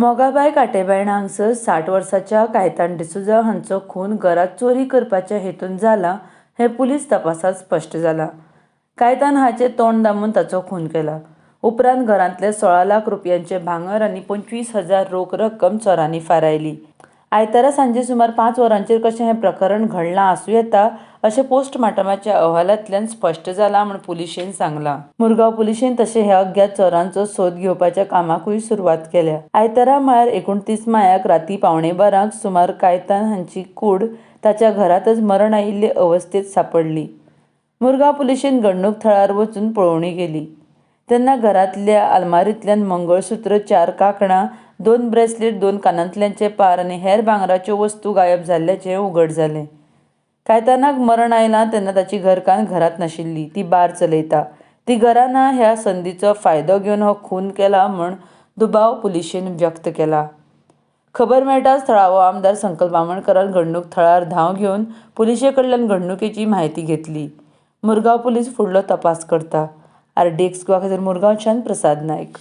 मोगाबाई काटेबायण हांगसर 60 वर्साच्या कायतान डिसूजा हांचो खून घरात चोरी करपाच्या हेतून जाला हें पुलीस तपासांत स्पश्ट जालां. कायतान हाचें तोंड दामून ताचो खून केला. उपरांत घरांतले 16 लाख रुपयांचे भांगर आनी 25,000 रोख रक्कम चोरांनी फारायली. आयतारा सांजे सुमार 5 वरांचेर कशें हें प्रकरण घडलां आसूं येता अशें पोस्टमार्टमाच्या अहवालांतल्यान स्पश्ट जालां म्हूण पुलिशेन सांगलां. मुरगांव पुलिशेन तशें ह्या अज्ञात चोरांचो सोद घेवपाच्या कामाकूय सुरवात केल्या. आयतारा म्हळ्यार 29 मायाक रातीं 11:15 सुमार कायतान हांची कूड ताच्या घरांतच मरण आयिल्ले अवस्थेंत सांपडली. मुरगांव पुलिशेन घडणूक थळार वचून पळोवणी केली तेन्ना घरांतल्या आलमारींतल्यान मंगळसूत्र, 4 कांकणां, 2 ब्रेसलेट, 2 कानांतल्यांचे पार आनी हेर भांगराच्यो वस्तू गायब जाल्ल्याचें उघड जालें. कायतानाक मरण आयलां तेन्ना ताची घरकान्न घरांत नाशिल्ली. ती बार चलयता. ती घरा ना ह्या संदीचो फायदो घेवन हो खून केला म्हूण दुबाव पुलिशेन व्यक्त केला. खबर मेळटाच थळावो आमदार संकल्प बामणकरान घडणूक थळार धांव घेवन पुलिशे कडल्यान घडणुकेची म्हायती घेतली. मुरगांव पुलीस फुडलो तपास करता. RD एक्सक्लुझिव्ह खातीर मुरगांवच्यान प्रसाद नायक.